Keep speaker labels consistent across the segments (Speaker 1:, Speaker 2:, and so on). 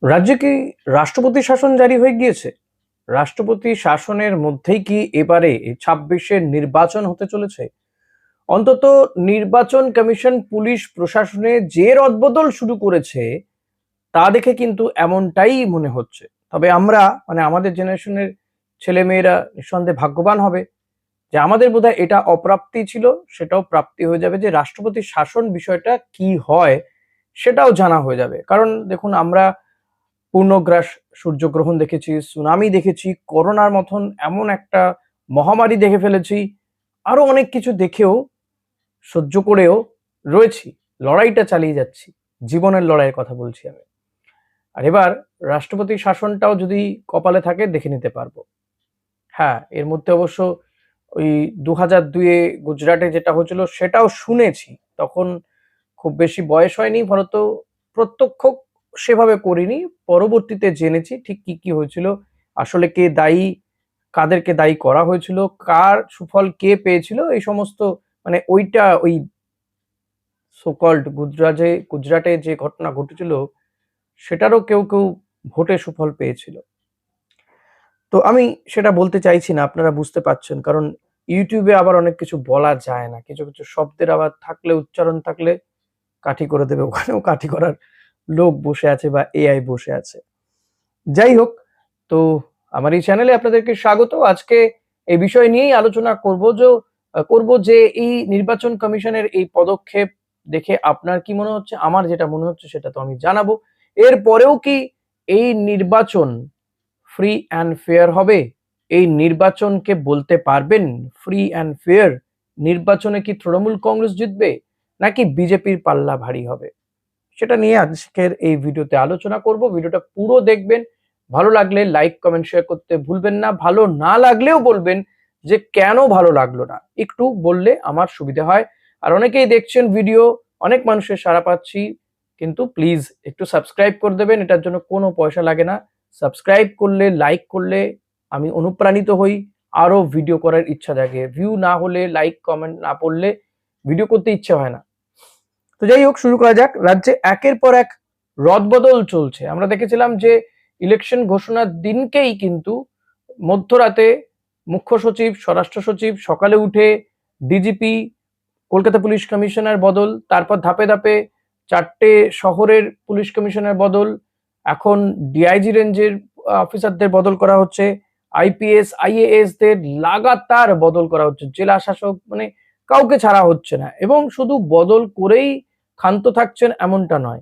Speaker 1: রাজ্যে কি রাষ্ট্রপতি শাসন জারি হয়ে গিয়েছে? রাষ্ট্রপতি শাসনের মধ্যেই কি এবারে ২৬-এর নির্বাচন হতে চলেছে? অন্তত নির্বাচন কমিশন পুলিশ প্রশাসনে যে রদবদল শুরু করেছে তা দেখে কিন্তু এমনটাই মনে হচ্ছে। তবে আমরা আমাদের জেনারেশনের ছেলেমেয়েরা নিঃসন্দেহে ভাগ্যবান হবে যে আমাদের বোধহয় এটা অপ্রাপ্তি ছিল, সেটাও প্রাপ্তি হয়ে যাবে, যে রাষ্ট্রপতি শাসন বিষয়টা কি হয় সেটাও জানা হয়ে যাবে। কারণ দেখুন, আমরা পূর্ণগ্রাস সূর্যগ্রহণ দেখেছি, সুনামি দেখেছি, করোনার মতন এমন একটা মহামারী দেখে ফেলেছি, আরো অনেক কিছু দেখেও সহ্য করেও রয়েছি, লড়াইটা চালিয়ে যাচ্ছি, জীবনের লড়াইয়ের কথা বলছি আমি। আর এবার রাষ্ট্রপতি শাসনটাও যদি কপালে থাকে দেখে নিতে পারবো। হ্যাঁ, এর মধ্যে অবশ্য ওই ২০০২-এ গুজরাটে যেটা হয়েছিল সেটাও শুনেছি। তখন খুব বেশি বয়স হয়নি, ফলত প্রত্যক্ষ সেভাবে করিনি। পরবর্তীতে জেনেছি ঠিক কি কি হয়েছিল, আসলে কে দায়ী, কাদেরকে দায়ী করা হয়েছিল, কার সুফল কে পেয়েছিল, এই সমস্ত ওইটা ওই সোকল্ড গুজরাটে যে ঘটনা ঘটেছিল সেটারও কেউ কেউ ভোটে সুফল পেয়েছিল। তো আমি সেটা বলতে চাইছি না, আপনারা বুঝতে পারছেন, কারণ ইউটিউবে আবার অনেক কিছু বলা যায় না, কিছু কিছু শব্দের আবার থাকলে, উচ্চারণ থাকলে কাঠি করে দেবে, ওখানেও কাঠি করার লোক বসে আছে বা এআই বসে আছে। যাই হোক, তো আমার এই চ্যানেলে আপনাদেরকে স্বাগত। আজকে এই বিষয় নিয়েই আলোচনা করব যে এই নির্বাচন কমিশনের এই পদক্ষেপ দেখে আপনার কি মনে হচ্ছে। আমার যেটা মনে হচ্ছে সেটা তো আমি জানাবো। এর পরেও কি এই নির্বাচন ফ্রি অ্যান্ড ফেয়ার হবে? এই নির্বাচনকে বলতে পারবেন ফ্রি অ্যান্ড ফেয়ার? নির্বাচনে কি তৃণমূল কংগ্রেস জিতবে নাকি বিজেপির পাল্লা ভারী হবে? সেটা নিয়ে আজকের এই ভিডিওতে আলোচনা করব। ভিডিওটা পুরো দেখবেন। ভালো লাগলে লাইক, কমেন্ট, শেয়ার করতে ভুলবেন না। ভালো না লাগলেও বলবেন যে কেন ভালো লাগলো না, একটু বললে আমার সুবিধা হয়। আর অনেকেই দেখছেন ভিডিও, অনেক মানুষের সাড়া পাচ্ছি, কিন্তু প্লিজ একটু সাবস্ক্রাইব করে দেবেন, এটার জন্য কোনো পয়সা লাগে না। সাবস্ক্রাইব করলে, লাইক করলে আমি অনুপ্রাণিত হই, আরো ভিডিও করার ইচ্ছা জাগে। ভিউ না হলে, লাইক কমেন্ট না পড়লে ভিডিও করতে ইচ্ছে হয় না। তো যাই হোক, শুরু করা যাক। রাজ্যে একের পর এক রদবদল চলছে। আমরা দেখেছিলাম যে ইলেকশন ঘোষণার দিনকেই কিন্তু মধ্যরাতে মুখ্য সচিব, স্বরাষ্ট্র সচিব, সকালে উঠে ডিজিপি, কলকাতা পুলিশ কমিশনার বদল, তারপর ধাপে ধাপে ৪টে শহরের পুলিশ কমিশনার বদল, এখন ডিআইজি রেঞ্জের অফিসারদের বদল করা হচ্ছে, আইপিএস আইএএস দের লাগাতার বদল করা হচ্ছে, জেলা শাসক কাউকে ছাড়া হচ্ছে না। এবং শুধু বদল করেই ক্ষান্ত থাকছেন এমনটা নয়,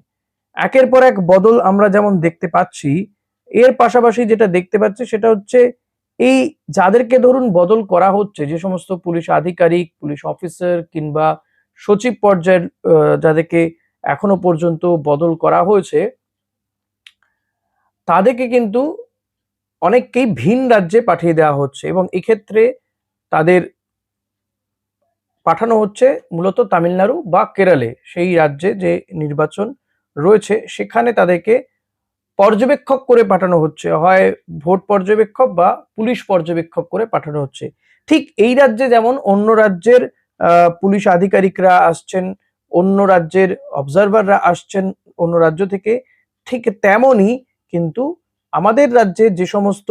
Speaker 1: একের পর এক বদল আমরা যেমন দেখতে পাচ্ছি, এর পাশাপাশি যেটা দেখতে পাচ্ছি সেটা হচ্ছে এই যাদেরকে ধরুন বদল করা হচ্ছে, যে সমস্ত পুলিশ আধিকারিক, পুলিশ অফিসার কিংবা সচিব পর্যায়ের যাদেরকে এখনো পর্যন্ত বদল করা হয়েছে, তাদেরকে কিন্তু অনেককেই ভিন রাজ্যে পাঠিয়ে দেওয়া হচ্ছে এবং এক্ষেত্রে তাদের পাঠানো হচ্ছে মূলত তামিলনাড়ু বা কেরালে, সেই রাজ্যে যে নির্বাচন রয়েছে সেখানে তাদেরকে পর্যবেক্ষক করে পাঠানো হচ্ছে, হয় ভোট পর্যবেক্ষক বা পুলিশ পর্যবেক্ষক করে পাঠানো হচ্ছে। ঠিক এই রাজ্যে যেমন অন্য রাজ্যের পুলিশ আধিকারিকরা আসছেন, অন্য রাজ্যের অবজারভাররা আসছেন অন্য রাজ্য থেকে, ঠিক তেমনই কিন্তু আমাদের রাজ্যে যে সমস্ত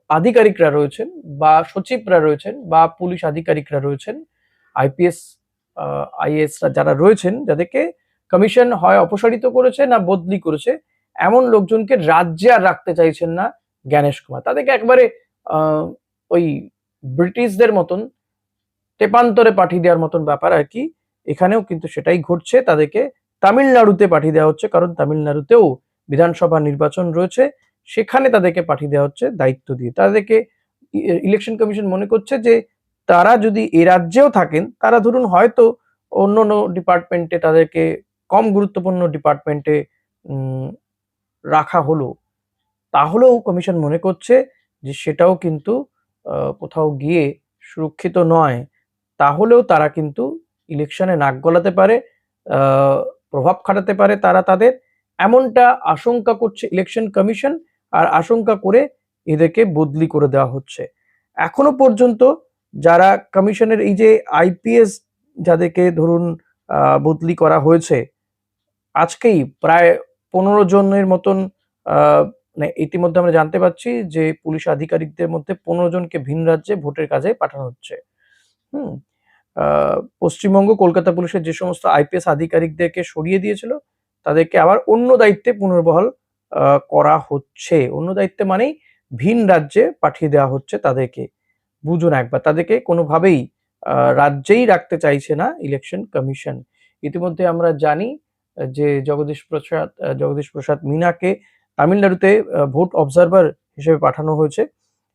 Speaker 1: আধিকারিকরা রয়েছেন বা সচিবরা রয়েছেন বা পুলিশ আধিকারিকরা রয়েছেন, আইপিএস আইএএসরা যারা রয়েছেন, যাদেরকে কমিশন হয় অপসারিত করেছে না বদলি করেছে, এমন লোকজনকে রাজ্যে আর রাখতে চাইছেন না জ্ঞানেশ কুমার। তাদেরকে একবারে ওই ব্রিটিশদের মতন তেপান্তরে পাঠিয়ে দেওয়ার মতন ব্যাপার আর কি। এখানেও কিন্তু সেটাই ঘটছে, তাদেরকে তামিলনাড়ুতে পাঠিয়ে দেওয়া হচ্ছে, কারণ তামিলনাড়ুতেও বিধানসভা নির্বাচন রয়েছে, সেখানে তাদেরকে পাঠিয়ে দেওয়া হচ্ছে দায়িত্ব দিয়ে। তাদেরকে ইলেকশন কমিশন মনে করছে যে তারা যদি এ রাজ্যেও থাকেন, তারা ধরুন হয়তো অন্য অন্য ডিপার্টমেন্টে, তাদেরকে কম গুরুত্বপূর্ণ ডিপার্টমেন্টে রাখা হলো, তাহলেও কমিশন মনে করছে যে সেটাও কিন্তু কোথাও গিয়ে সুরক্ষিত নয়। তাহলেও তারা কিন্তু ইলেকশনে নাক গলাতে পারে, প্রভাব খাটাতে পারে তারা তাদের, এমনটা আশঙ্কা করছে ইলেকশন কমিশন। আর আশঙ্কা করে এদেরকে বদলি করে দেওয়া হচ্ছে। এখনো পর্যন্ত যারা কমিশনের এই যে আইপিএস যাদেরকে ধরুন বদলি করা হয়েছে, আজকেই প্রায় 15 জনের মতন মানে ইতিমধ্যে আমরা জানতে পারছি যে পুলিশ আধিকারিকদের মধ্যে 15 জনকে ভিন রাজ্যে ভোটের কাজে পাঠানো হচ্ছে। হুম? পশ্চিমবঙ্গ কলকাতা পুলিশের যে সমস্ত আইপিএস আধিকারিকদেরকে সরিয়ে দিয়েছিল তাদেরকে আবার অন্য দায়িত্বে পুনর্বহাল করা হচ্ছে। অন্য দায়িত্বে মানেই ভিন রাজ্যে পাঠিয়ে দেওয়া হচ্ছে তাদেরকে। বুঝুন একবার, তাদেরকে কোনোভাবেই রাজ্যেই রাখতে চাইছে না ইলেকশন কমিশন। ইতিমধ্যে আমরা জানি যে জগদীশ প্রসাদ মীনাকে তামিলনাড়ুতে ভোট অবজারভার হিসেবে পাঠানো হয়েছে।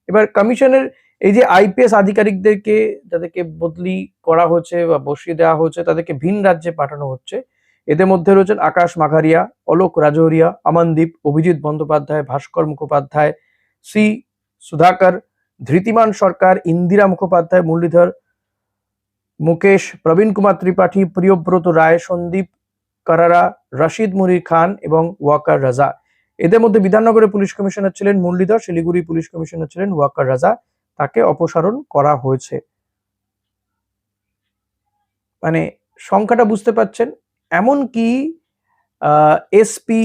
Speaker 1: এবার কমিশনের এই যে আইপিএস আধিকারিকদেরকে যাদেরকে বদলি করা হয়েছে বা বসিয়ে দেওয়া হয়েছে তাদেরকে ভিন রাজ্যে পাঠানো হচ্ছে। এদের মধ্যে রয়েছেন আকাশ মাঘারিয়া, অলোক রাজৌরিয়া, আমানদীপ, অভিজিৎ বন্দ্যোপাধ্যায়, ভাস্কর মুখোপাধ্যায়, সি সুধাকর, ধৃতিমান সরকার, ইন্দিরা মুখোপাধ্যায়, মুরলীধর মুকেশ, প্রবীণ কুমার ত্রিপাঠী, প্রিয়ব্রত রায়, সন্দীপ কারারা, রশিদ মুনির খান এবং ওয়াকার রাজা। এদের মধ্যে বিধাননগরের পুলিশ কমিশনার ছিলেন মুরলীধর, শিলিগুড়ি পুলিশ কমিশনার ছিলেন ওয়াকার রাজা। তাকে অপসারণ করা হয়েছে। মানে সংখ্যাটা বুঝতে পারছেন, এমনকি এসপি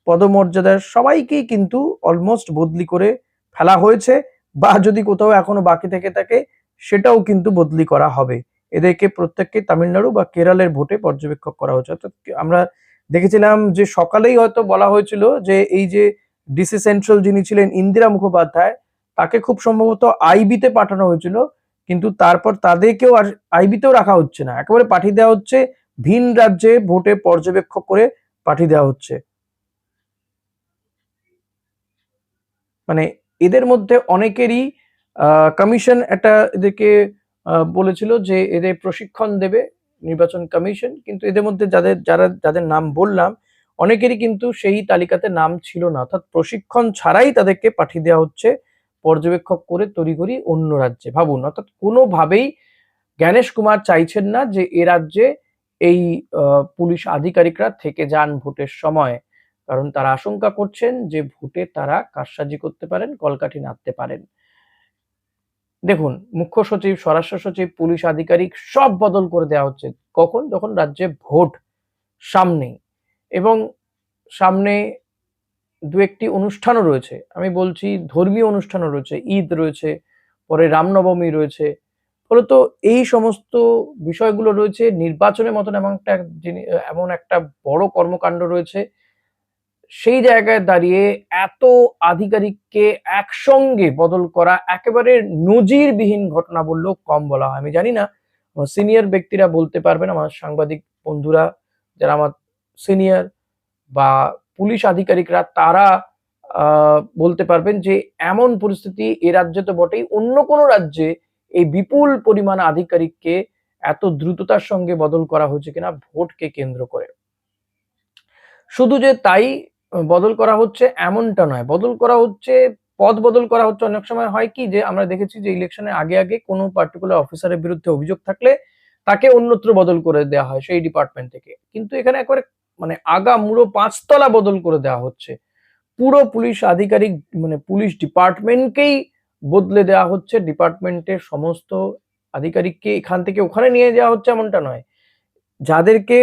Speaker 1: পদমর্যাদার সবাইকেই কিন্তু অলমোস্ট বদলি করে ফেলা হয়েছে, বা যদি কোথাও এখনো বাকি থেকে থাকে সেটাও কিন্তু বদলি করা হবে। এদেরকে প্রত্যেককে তামিলনাড়ু বা কেরলের ভোটে পর্যবেক্ষক করা হয়েছে। অর্থাৎ আমরা দেখেছিলাম যে সকালেই হয়তো বলা হয়েছিল যে এই যে ডিসি সেন্ট্রাল যিনি ছিলেন ইন্দিরা মুখোপাধ্যায়, তাকে খুব সম্ভবত আইবিতে পাঠানো হয়েছিল, কিন্তু তারপর তাদেরকেও আর আইবিতেও রাখা হচ্ছে না, একেবারে পাঠিয়ে দেওয়া হচ্ছে ভিন রাজ্যে ভোটে পর্যবেক্ষক করে পাঠিয়ে দেওয়া হচ্ছে। মানে এদের মধ্যে অনেকেরই কমিশন একটা এদেরকে বলেছিল যে এদের প্রশিক্ষণ দেবে নির্বাচন কমিশন, কিন্তু এদের মধ্যে যাদের নাম বললাম অনেকেরই কিন্তু সেই তালিকাতে নাম ছিল না। অর্থাৎ প্রশিক্ষণ ছাড়াই তাদেরকে পাঠিয়ে দেওয়া হচ্ছে পর্যবেক্ষক করে তড়িঘড়ি অন্য রাজ্যে। ভাবুন, অর্থাৎ কোনোভাবেই জ্ঞানেশ কুমার চাইছেন না যে এ রাজ্যে এই পুলিশ আধিকারিকরা থেকে যান ভোটের সময়, কারণ তারা আশঙ্কা করছেন যে ভোটে তারা কারসাজি করতে পারেন, কলকাঠি নাড়তে পারেন। দেখুন, মুখ্য সচিব, স্বরাষ্ট্র সচিব, পুলিশ আধিকারিক সব বদল করে দেওয়া হচ্ছে। কখন? যখন রাজ্যে ভোট সামনে, এবং সামনে দু একটি অনুষ্ঠানও রয়েছে। আমি বলছি ধর্মীয় অনুষ্ঠানও রয়েছে, ঈদ রয়েছে, পরে রামনবমী রয়েছে। ফলত এই সমস্ত বিষয়গুলো রয়েছে, নির্বাচনের মতন এমন একটা বড় কর্মকাণ্ড রয়েছে। সেই জায়গায় দাঁড়িয়ে এত আধিকারিককে একসঙ্গে বদল করা একেবারে নজিরবিহীন ঘটনা বললেও কম বলা হয়। আমি জানি না সিনিয়র ব্যক্তিরা বলতে পারবেন, আমার সাংবাদিক বন্ধুরা যারা আমার সিনিয়র বা পুলিশ আধিকারিকরা, তারা বলতে পারবেন যে এমন পরিস্থিতি এ রাজ্যে তো বটেই, অন্য কোনো রাজ্যে এই বিপুল পরিমাণ আধিকারিককে এত দ্রুততার সঙ্গে বদল করা হয়েছে কিনা ভোটকে কেন্দ্র করে। শুধু যে তাই বদল করা হচ্ছে এমনটা নয়, বদল করা হচ্ছে, পদ বদল করা হচ্ছে। অনেক সময় হয় কি যে আমরা দেখেছি যে ইলেকশনের আগে কোনো পার্টিকুলার অফিসারের বিরুদ্ধে অভিযোগ থাকলে তাকে অন্যত্র বদল করে দেওয়া হয় সেই ডিপার্টমেন্ট থেকে, কিন্তু এখানে একবারে মানে আগামুড়ো 5 তলা বদল করে দেওয়া হচ্ছে। পুরো পুলিশ আধিকারিক মানে পুলিশ ডিপার্টমেন্টকেই বদলে দেওয়া হচ্ছে, ডিপার্টমেন্টের সমস্ত আধিকারিককে এখান থেকে ওখানে নিয়ে যাওয়া হচ্ছে এমনটা নয়। যাদেরকে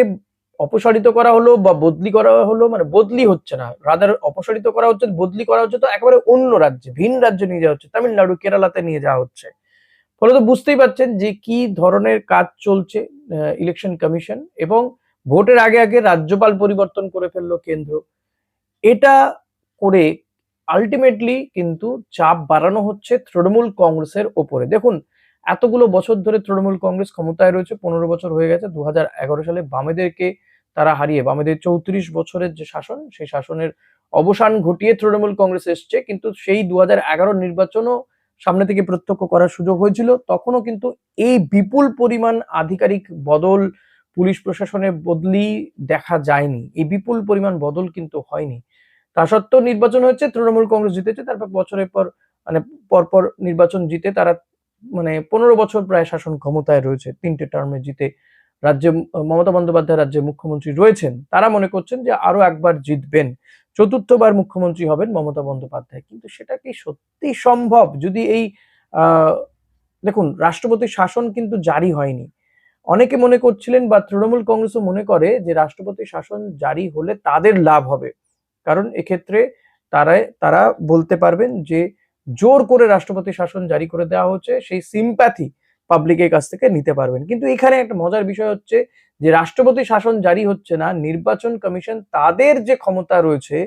Speaker 1: অপসারিত করা হলো বা বদলি করা হলো, মানে বদলি হচ্ছে না, রাদার অপসারিত করা হচ্ছে, বদলি করা হচ্ছে তো একেবারে অন্য রাজ্যে, ভিন রাজ্যে নিয়ে যাওয়া হচ্ছে, তামিলনাড়ু, কেরালাতে নিয়ে যাওয়া হচ্ছে। ফলে তো বুঝতেই পারছেন যে কি ধরনের কাজ চলছে ইলেকশন কমিশন, এবং ভোটের আগে রাজ্যপাল পরিবর্তন করে ফেললো কেন্দ্র। এটা করে আলটিমেটলি কিন্তু চাপ বাড়ানো হচ্ছে তৃণমূল কংগ্রেসের ওপরে। দেখুন, এতগুলো বছর ধরে তৃণমূল কংগ্রেস ক্ষমতায় রয়েছে, 15 বছর হয়ে গেছে। 2011 সালে বামেদেরকে তারা হারিয়ে, বামেদের 34 বছরের যে শাসন, সেই শাসনের অবসান ঘটিয়ে তৃণমূল কংগ্রেস এসছে। কিন্তু সেই 2011 নির্বাচনও সামনে থেকে প্রত্যক্ষ করার সুযোগ হয়েছিল, তখনও কিন্তু এই বিপুল পরিমাণ আধিকারিক বদল, পুলিশ প্রশাসনের বদলি দেখা যায়নি। এই বিপুল পরিমাণ বদল কিন্তু হয়নি। তা সত্ত্বেও নির্বাচন হয়েছে, তৃণমূল কংগ্রেস জিতেছে, তারপর বছরের পর মানে পরপর নির্বাচন জিতে তারা মানে 15 বছর প্রায় শাসন ক্ষমতায় রয়েছে, 3টে টার্মে জিতে রাজ্যে মমতা বন্দ্যোপাধ্যায় রাজ্যের মুখ্যমন্ত্রী রয়েছেন। তারা মনে করছেন যে আরো একবার জিতবেন, চতুর্থবার মুখ্যমন্ত্রী হবেন মমতা বন্দ্যোপাধ্যায়। কিন্তু সেটা কি সত্যি সম্ভব? যদি এই দেখুন, রাষ্ট্রপতির শাসন কিন্তু জারি হয়নি, অনেকে মনে করছিলেন বা তৃণমূল কংগ্রেসও মনে করে যে রাষ্ট্রপতি শাসন জারি হলে তাদের লাভ হবে, কারণ এক্ষেত্রে তারা বলতে পারবেন যে জোর করে রাষ্ট্রপতি শাসন জারি করে দেওয়া হচ্ছে, সেই সিম্প্যাথি পাবলিকের কাছ থেকে নিতে পারবেন। কিন্তু এখানে একটা মজার বিষয় হচ্ছে যে রাষ্ট্রপতি শাসন জারি হচ্ছে না, নির্বাচন কমিশন তাদের যে ক্ষমতা রয়েছে,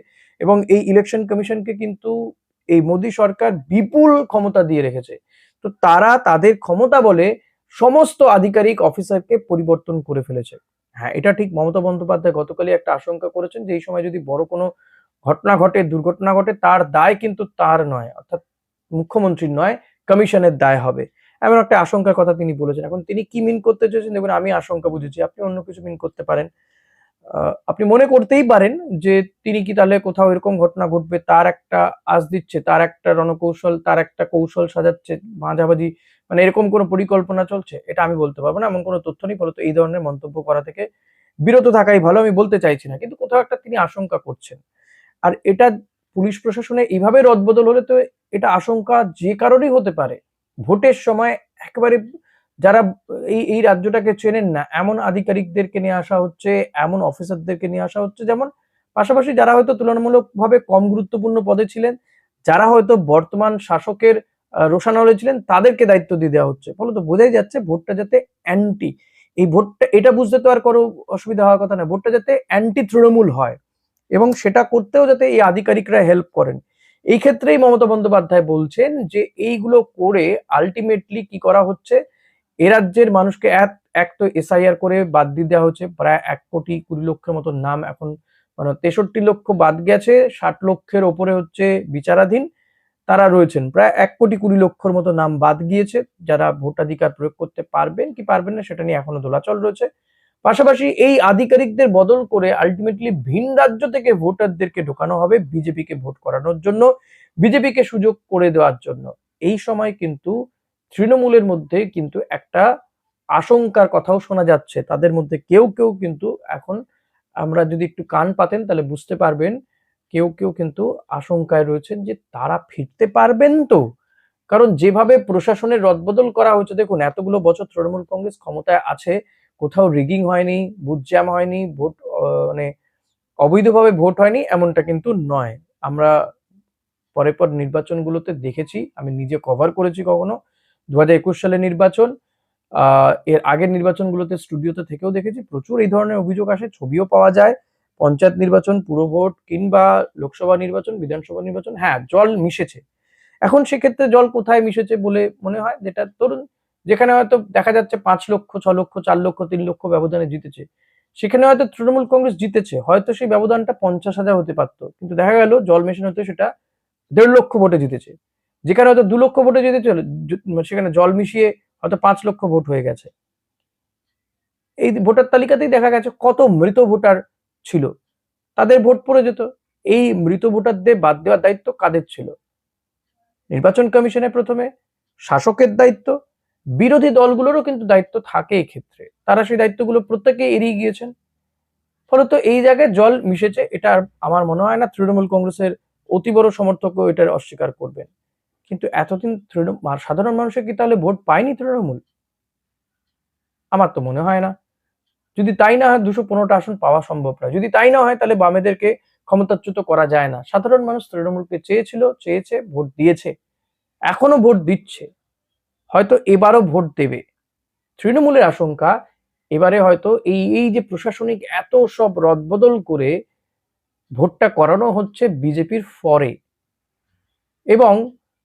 Speaker 1: এবং এই ইলেকশন কমিশনকে কিন্তু এই মোদী সরকার বিপুল ক্ষমতা দিয়ে রেখেছে। তো তারা তাদের ক্ষমতা বলে সমস্ত আধিকারিক অফিসারকে পরিবর্তন করে ফেলেছে। হ্যাঁ, এটা ঠিক মমতা বন্দ্যোপাধ্যায় গতকালই একটা আশঙ্কা করেছেন যে এই সময় যদি বড় কোনো ঘটনা ঘটে, দুর্ঘটনা ঘটে, তার দায় কিন্তু তার নয়, অর্থাৎ মুখ্যমন্ত্রীর নয়, কমিশনের দায় হবে, এমন একটা আশঙ্কার কথা তিনি বলেছেন। এখন তিনি কি মিন করতে চেয়েছেন দেখুন, আমি আশঙ্কা বুঝেছি, আপনি অন্য কিছু মিন করতে পারেন। আপনি মনে করতেই পারেন যে তিনি কি তাহলে কোথাও এরকম ঘটনা ঘটবে তার একটা আঁচ দিচ্ছে, তার একটা রণকৌশল, তার একটা কৌশল সাজাচ্ছে, মাঝামাঝি মানে এরকম কোনো পরিকল্পনা চলছে, এটা আমি বলতে পারবো না, এমন কোনো তথ্য নেই, ফলত এই ধরনের মন্তব্য করা থেকে বিরত থাকাই ভালো। আমি বলতে চাইছি না, কিন্তু কোথাও একটা তিনি আশঙ্কা করছেন। আর এটা পুলিশ প্রশাসনে এইভাবে রদবদল হলে তো এটা আশঙ্কা যে কারোরই হতে পারে। ভোটের সময় একেবারে যারা এই রাজ্যটাকে চেনেন না এমন আধিকারিকদেরকে নিয়ে আসা হচ্ছে, এমন অফিসারদেরকে নিয়ে আসা হচ্ছে, যেমন পাশাপাশি যারা হয়তো তুলনামূলকভাবে কম গুরুত্বপূর্ণ পদে ছিলেন, যারা হয়তো বর্তমান শাসকের রোষানলে ছিলেন, তাদেরকে দায়িত্ব দিয়ে দেওয়া হচ্ছে। ফলত বোঝাই যাচ্ছে ভোটটা যাতে অ্যান্টি, এই ভোটটা এটা বুঝতে তো আর কোনো অসুবিধা হওয়ার কথা না, ভোটটা যাতে অ্যান্টি তৃণমূল হয়, এবং সেটা করতেও যাতে এই আধিকারিকরা হেল্প করেন। এই ক্ষেত্রেই মমতা বন্দ্যোপাধ্যায় বলছেন যে এইগুলো করে আলটিমেটলি কি করা হচ্ছে, এ রাজ্যের মানুষকে এক তো এসআইআর করে বাদ দিয়ে দেওয়া হচ্ছে, প্রায় 1,20,00,000 মতো নাম এখন, মানে 63 লক্ষ বাদ গেছে, 60 লক্ষের ওপরে হচ্ছে বিচারাধীন, তারা রয়েছেন, প্রায় 1,20,00,000 মতো নাম বাদ গিয়েছে, যারা ভোটাধিকার প্রয়োগ করতে পারবেন কি পারবেন না সেটা নিয়ে এখনো দোলাচল রয়েছে। পাশাপাশি এই আধিকারিকদের বদল করে আলটিমেটলি ভিন রাজ্য থেকে ভোটারদেরকে ঢোকানো হবে বিজেপিকে ভোট করানোর জন্য, বিজেপিকে সুযোগ করে দেওয়ার জন্য। এই সময় কিন্তু তৃণমূলের মধ্যে কিন্তু একটা আশঙ্কার কথাও শোনা যাচ্ছে, তাদের মধ্যে কেউ কেউ কিন্তু এখন, আমরা যদি একটু কান পাতেন তাহলে বুঝতে পারবেন, কেউ কেউ কিন্তু আশঙ্কায় রয়েছেন যে তারা ফিরতে পারবেন তো, কারণ যেভাবে প্রশাসনের রদবদল করা হয়েছে, দেখুন এতগুলো বছর তৃণমূল কংগ্রেস ক্ষমতায় আছে, কোথাও রিগিং হয়নি, বুথ জ্যাম হয়নি, ভোট মানে অবৈধভাবে ভোট হয়নি এমনটা কিন্তু নয়। আমরা পরে পর নির্বাচনগুলোতে দেখেছি, আমি নিজে কভার করেছি কখনো 2021 সালের নির্বাচন, এর আগের নির্বাচনগুলোতে স্টুডিওতে থেকেও দেখেছি, প্রচুর এই ধরনের অভিযোগ আসে, ছবিও পাওয়া যায়। পঞ্চায়েত নির্বাচন, পুরভোট কিংবা লোকসভা নির্বাচন, বিধানসভা নির্বাচন, হ্যাঁ জল মিশেছে। এখন সেক্ষেত্রে জল কোথায় মিশেছে বলে মনে হয়, যেটা ধরুন যেখানে হয়তো দেখা যাচ্ছে 5 লক্ষ, 6 লক্ষ, 4 লক্ষ, 3 লক্ষ ব্যবধানে জিতেছে, সেখানে হয়তো তৃণমূল কংগ্রেস জিতেছে, হয়তো সেই ব্যবধানটা 50,000 হতে পারতো, কিন্তু দেখা গেল জল মেশানো হতে সেটা 1.5 লক্ষ ভোটে জিতেছে। যেখানে হয়তো 2 লক্ষ ভোটে জিতেছে, সেখানে জল মিশিয়ে হয়তো 5 লক্ষ ভোট হয়ে গেছে। এই ভোটার তালিকাতেই দেখা গেছে কত মৃত ভোটার ছিল, তাদের ভোট পড়ে যেত। এই মৃত ভোটারদের বাদ দেওয়ার দায়িত্ব কাদের ছিল? নির্বাচন কমিশনের, প্রথমে শাসকের দায়িত্ব, বিরোধী দলগুলোরও কিন্তু দায়িত্ব থাকে এক্ষেত্রে, তারা সেই দায়িত্বগুলো প্রত্যেকে এড়িয়ে গিয়েছেন, ফলত এই জায়গায় জল মিশেছে, এটা আমার মনে হয় না তৃণমূল কংগ্রেসের অতি বড় সমর্থকও এটার অস্বীকার করবেন। কিন্তু এতদিন সাধারণ মানুষের কি তাহলে ভোট পায়নি তৃণমূল? আমার তো মনে হয় না। যদি তাই না হয় 215টা আসন পাওয়া সম্ভব নয়, যদি তাই না হয় তাহলে বামেদেরকে ক্ষমতাচ্যুত করা যায় না। সাধারণ মানুষ তৃণমূলকে চেয়েছিল, চেয়েছে, ভোট দিয়েছে, এখনো ভোট দিচ্ছে, হয়তো এবারও ভোট দেবে। তৃণমূলের আশঙ্কা এবারে হয়তো এই যে প্রশাসনিক এত সব রদবদল করে ভোটটা করানো হচ্ছে বিজেপির ফরে, এবং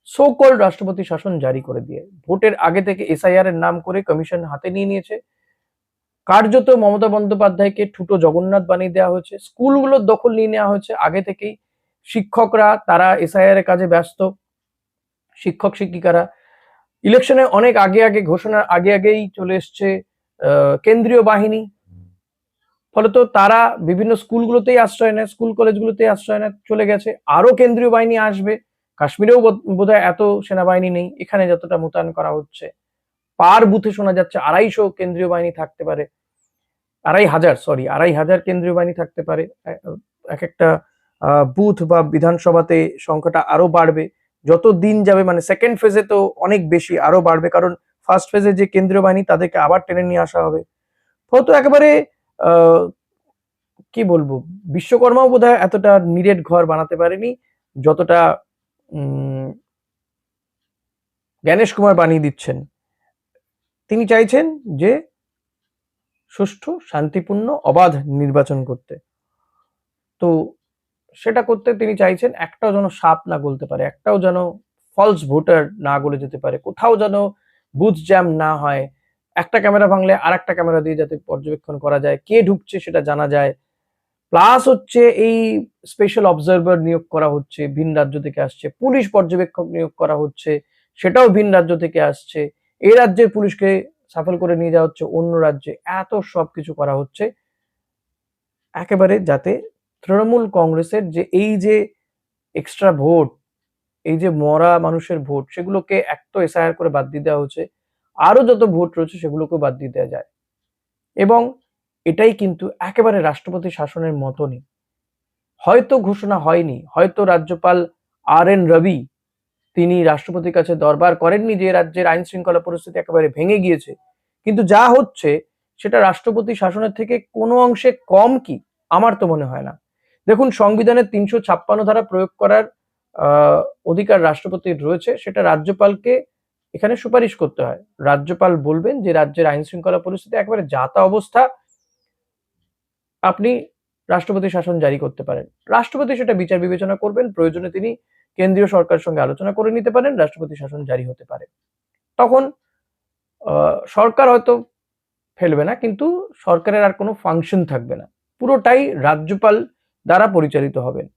Speaker 1: সো কল্ড রাষ্ট্রপতি শাসন জারি করে দিয়ে ভোটের আগে থেকে এসআইআর এর নাম করে কমিশন হাতে নিয়ে নিয়েছে, কার্যত মমতা বন্দ্যোপাধ্যায়কে ঠুটো জগন্নাথ বানিয়ে দেওয়া হয়েছে, স্কুলগুলোর দখল নিয়ে নেওয়া হয়েছে আগে থেকেই, শিক্ষকরা তারা এসআইআর এর কাজে ব্যস্ত, শিক্ষক শিক্ষিকারা ইলেকশনে অনেক আগে আগে, ঘোষণার আগে আগেই চলে এসছে কেন্দ্রীয় বাহিনী, ফলত তারা বিভিন্ন স্কুলগুলোতেই আশ্রয় নেয়, স্কুল কলেজগুলোতেই আশ্রয় নেয়, চলে গেছে, আরো কেন্দ্রীয় বাহিনী আসবে, কাশ্মীরেও বোধহয় এত সেনাবাহিনী নেই, এখানে যতটা মোতায়েন করা হচ্ছে, পার বুথে শোনা যাচ্ছে 250 কেন্দ্রীয় বাহিনী থাকতে পারে, 2,500 কেন্দ্রীয় বাহিনী থাকতে পারে এক একটা বুথ বা বিধানসভাতে, সংখ্যাটা আরো বাড়বে যত দিন যাবে, মানে সেকেন্ড ফেজে তো অনেক বেশি আরো বাড়বে, কারণ ফার্স্ট ফেজে যে কেন্দ্রীয় বাহিনী তাদেরকে আবার টেনে নিয়ে আসা হবে। হয়তো একেবারে কি বলবো, বিশ্বকর্মাও বোধহয় এতটা নিরেট ঘর বানাতে পারেনি যতটা জ্ঞানেশ কুমার বানিয়ে দিচ্ছেন। তিনি চাইছেন যে সুষ্ঠু, শান্তিপূর্ণ, অবাধ নির্বাচন করতে। তো সেটা করতে তিনি চাইছেন একটাও যেন সাপ না গলতে পারে, একটাও যেন ফলস ভোটার না গলে যেতে পারে, কোথাও যেন বুথ জ্যাম না হয়, একটা ক্যামেরা ভাঙলে আর একটা ক্যামেরা দিয়ে যাতে পর্যবেক্ষণ করা যায়, কে ঢুকছে সেটা জানা যায়। প্লাস হচ্ছে এই স্পেশাল অবজারভার নিয়োগ করা হচ্ছে, ভিন রাজ্য থেকে আসছে, পুলিশ পর্যবেক্ষক নিয়োগ করা হচ্ছে, সেটাও ভিন রাজ্য থেকে আসছে, এই রাজ্যের পুলিশকে সাফল করে নিয়ে যাওয়া হচ্ছে অন্য রাজ্যে, এত সবকিছু করা হচ্ছে একেবারে যাতে তৃণমূল কংগ্রেসের যে এই যে এক্সট্রা ভোট, এই যে মরা মানুষের ভোট, সেগুলোকে এক তো এসআইআর করে বাদ দিয়ে দেওয়া হচ্ছে, আরো যত ভোট রয়েছে সেগুলোকেও বাদ দিয়ে দেওয়া যায়। এবং এটাই কিন্তু একেবারে রাষ্ট্রপতি শাসনের মতনই। হয়তো ঘোষণা হয়নি, হয়তো রাজ্যপাল আর.এন. রবি তিনি রাষ্ট্রপতির কাছে দরবার করেননি যে রাজ্যের আইন শৃঙ্খলা পরিস্থিতি একেবারে ভেঙে গিয়েছে, কিন্তু যা হচ্ছে সেটা রাষ্ট্রপতি শাসনের থেকে কোনো অংশে কম কি? আমার তো মনে হয় না। দেখুন, সংবিধানের ৩৫৬ ধারা প্রয়োগ করার অধিকার রাষ্ট্রপতির রয়েছে, সেটা রাজ্যপালকে এখানে সুপারিশ করতে হয়। রাজ্যপাল বলবেন যে রাজ্যের আইন শৃঙ্খলা পরিস্থিতি একেবারে যা-তা অবস্থা, আপনি রাষ্ট্রপতি শাসন জারি করতে পারেন। রাষ্ট্রপতি সেটা বিচার বিবেচনা করবেন, প্রয়োজনে তিনি কেন্দ্রীয় সরকারের সঙ্গে আলোচনা করে নিতে পারেন, রাষ্ট্রপতি শাসন জারি হতে পারে। তখন সরকার হয়তো ফেলবে না, কিন্তু সরকারের আর কোনো ফাংশন থাকবে না, পুরোটাই রাজ্যপাল দ্বারা পরিচালিত হবেন।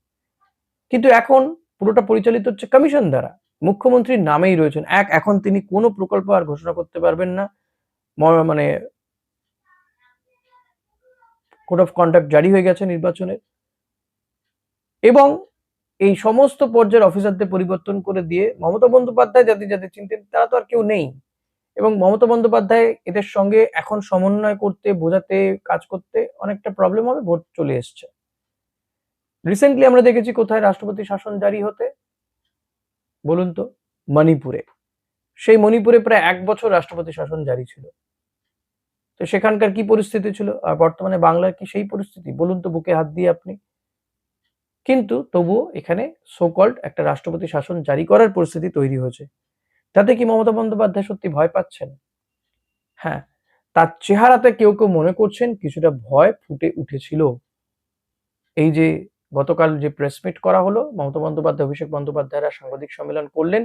Speaker 1: কিন্তু এখন পুরোটা পরিচালিত হচ্ছে কমিশন দ্বারা, মুখ্যমন্ত্রীর নামেই রয়েছেন। এখন তিনি কোনো প্রকল্প আর ঘোষণা করতে পারবেন না, মানে কোড অফ কন্ডাক্ট জারি হয়ে গেছে নির্বাচনের, এবং এই সমস্ত পর্যায়ের অফিসারদের পরিবর্তন করে দিয়ে মমতা বন্দ্যোপাধ্যায় যাদের যাদের চিনতেন তারা তো আর কেউ নেই, এবং মমতা বন্দ্যোপাধ্যায় এদের সঙ্গে এখন সমন্বয় করতে, বোঝাতে, কাজ করতে অনেকটা প্রবলেম হবে, ভোট চলে এসছে। রিসেন্টলি আমরা দেখেছি কোথায় রাষ্ট্রপতি শাসন জারি হতে, বলুন তো? মণিপুরে। সেই মণিপুরে প্রায় 1 বছর রাষ্ট্রপতি শাসন জারি ছিল। তো সেখানকার কি পরিস্থিতি ছিল, আর বর্তমানে বাংলার কি সেই পরিস্থিতি? বলুন তো বুকে হাত দিয়ে আপনি। কিন্তু তবুও এখানে সো কল্ড একটা রাষ্ট্রপতি শাসন জারি করার পরিস্থিতি তৈরি হয়েছে। তাতে কি মমতা বন্দ্যোপাধ্যায় সত্যি ভয় পাচ্ছেন? হ্যাঁ, তার চেহারাতে কেউ কেউ মনে করছেন কিছুটা ভয় ফুটে উঠেছিল। এই যে গতকাল যে প্রেস মিট করা হলো, মমতা বন্দ্যোপাধ্যায়, অভিষেক বন্দ্যোপাধ্যায়রা সাংবাদিক সম্মেলন করলেন,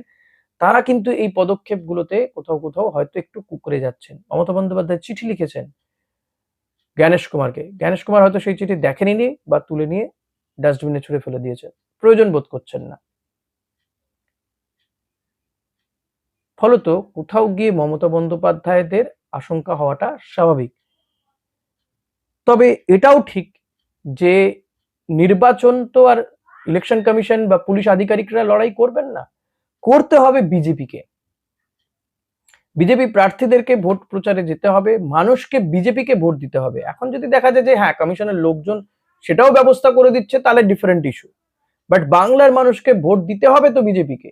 Speaker 1: তারা কিন্তু এই পদক্ষেপগুলোতে কোথাও কোথাও হয়তো একটু কুঁকড়ে যাচ্ছেন। মমতা বন্দ্যোপাধ্যায় চিঠি লিখেছেন জ্ঞানেশ কুমারকে, জ্ঞানেশ কুমার হয়তো সেই চিঠি দেখেনি বা তুলে নিয়ে ডাস্টবিনে ছুঁড়ে ফেলে দিয়েছেন, প্রয়োজন বোধ করছেন না। ফলত কোথাও গিয়ে মমতা বন্দ্যোপাধ্যায়দের আশঙ্কা হওয়াটা স্বাভাবিক। তবে এটাও ঠিক যে নির্বাচন তো আর ইলেকশন কমিশন বা পুলিশ আধিকারিকরা লড়াই করবেন না, করতে হবে বিজেপিকে। বিজেপি প্রার্থীদেরকে ভোট প্রচারে যেতে হবে, মানুষকে বিজেপিকে ভোট দিতে হবে। এখন যদি দেখা যায় যে হ্যাঁ কমিশনের লোকজন সেটাও ব্যবস্থা করে দিচ্ছে, তাহলে ডিফারেন্ট ইস্যু। বাট বাংলার মানুষকে ভোট দিতে হবে তো বিজেপিকে,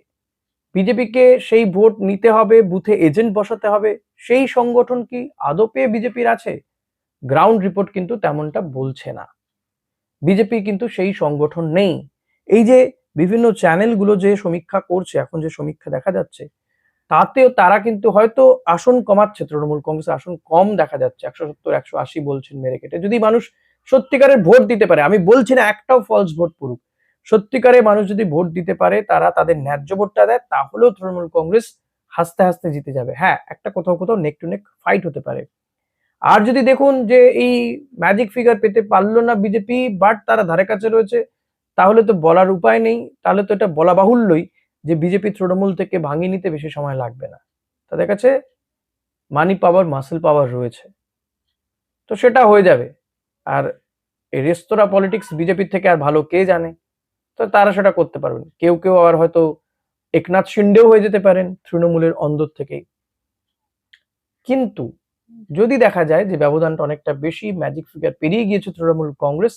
Speaker 1: বিজেপিকে সেই ভোট নিতে হবে, বুথে এজেন্ট বসাতে হবে। সেই সংগঠন কি আদৌ পেয়ে বিজেপির আছে? গ্রাউন্ড রিপোর্ট কিন্তু তেমনটা বলছে না। বিজেপি কিন্তু সেই সংগঠন নেই। এই যে বিভিন্ন চ্যানেলগুলো যে সমীক্ষা করছে, এখন যে সমীক্ষা দেখা যাচ্ছে, তাতেও তারা কিন্তু হয়তো আসন কমাচ্ছে, তৃণমূল কংগ্রেসের আসন কম দেখা যাচ্ছে, 170 180 বলছেন মেরে কেটে। যদি মানুষ সত্যিকারের ভোট দিতে পারে, আমি বলছি না একটাও ফলস ভোট পড়ুক, সত্যিকারের মানুষ যদি ভোট দিতে পারে, তারা তাদের ন্যায্য ভোটটা দেয়, তাহলেও তৃণমূল কংগ্রেস হাসতে হাসতে জিতে যাবে। হ্যাঁ, একটা কোথাও কোথাও নেক টু নেক ফাইট হতে পারে। আর যদি দেখুন যে এই ম্যাজিক ফিগার পেতে পারলো না বিজেপি, বাট তারা ধারে কাছে রয়েছে, তাহলে তো বলার উপায় নেই, তাহলে তো এটা বলা বাহুল্যই যে বিজেপি তৃণমূল থেকে ভাঙিয়ে নিতে বেশি সময় লাগবে না, তাদের কাছে মানি পাওয়ার, মাসেল পাওয়ার রয়েছে, তো সেটা হয়ে যাবে। আর এই রেস্তোরাঁ পলিটিক্স বিজেপির থেকে আর ভালো কে জানে, তো তারা সেটা করতে পারবেন। কেউ কেউ আবার হয়তো একনাথ শিন্ডেও হয়ে যেতে পারেন তৃণমূলের অন্দর থেকেই। কিন্তু যদি দেখা যায় যে ব্যবধানটা অনেকটা বেশি, ম্যাজিক ফিগার পেরিয়ে গিয়েছে তৃণমূল কংগ্রেস,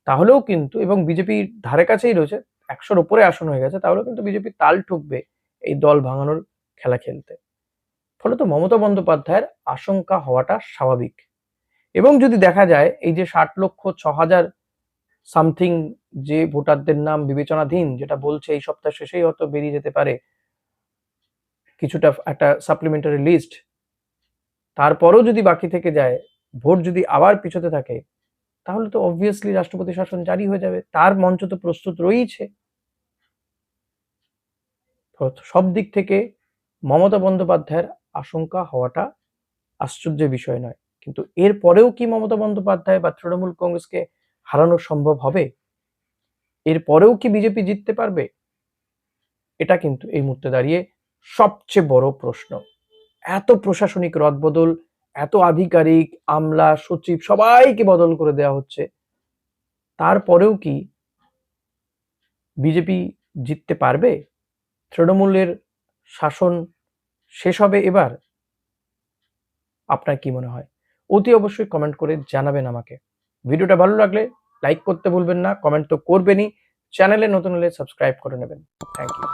Speaker 1: তাহলেও কিন্তু, এবং বিজেপির ধারে কাছেই রয়েছে, 100-র উপরে আসন হয়ে গেছে, তাহলেও কিন্তু বিজেপি তাল ঠুকবে এই দল ভাঙানোর খেলা খেলতে। ফলত মমতা বন্দ্যোপাধ্যায়ের আশঙ্কা হওয়াটা স্বাভাবিক। এবং যদি দেখা যায় এই যে 60,06,000 সামথিং যে ভোটারদের নাম বিবেচনাধীন, যেটা বলছে এই সপ্তাহ শেষেই হয়তো বেরিয়ে যেতে পারে কিছুটা একটা সাপ্লিমেন্টারি লিস্ট, তারপরেও যদি বাকি থেকে যায়, ভোট যদি আবার পিছোতে থাকে, তাহলে তো অবভিয়াসলি রাষ্ট্রপতি শাসন জারি হয়ে যাবে। তার মঞ্চ তো প্রস্তুত রয়েছে। সব দিক থেকে মমতা বন্দ্যোপাধ্যায়ের আশঙ্কা হওয়াটা আশ্চর্যের বিষয় নয়। কিন্তু এর পরেও কি মমতা বন্দ্যোপাধ্যায় বা তৃণমূল কংগ্রেসকে হারানো সম্ভব হবে? এর পরেও কি বিজেপি জিততে পারবে? এটা কিন্তু এই মুহূর্তে দাঁড়িয়ে সবচেয়ে বড় প্রশ্ন। এত প্রশাসনিক রদবদল, এত আধিকারিক, আমলা, সচিব সবাইকে বদল করে দেওয়া হচ্ছে, তারপরেও কি বিজেপি জিততে পারবে? তৃণমূলের শাসন শেষ হবে এবার? আপনার কি মনে হয়? অতি অবশ্যই কমেন্ট করে জানাবেন আমাকে। ভিডিওটা ভালো লাগলে লাইক করতে ভুলবেন না, কমেন্ট তো করবেনই, চ্যানেলে নতুন হলে সাবস্ক্রাইব করে নেবেন। Thank you.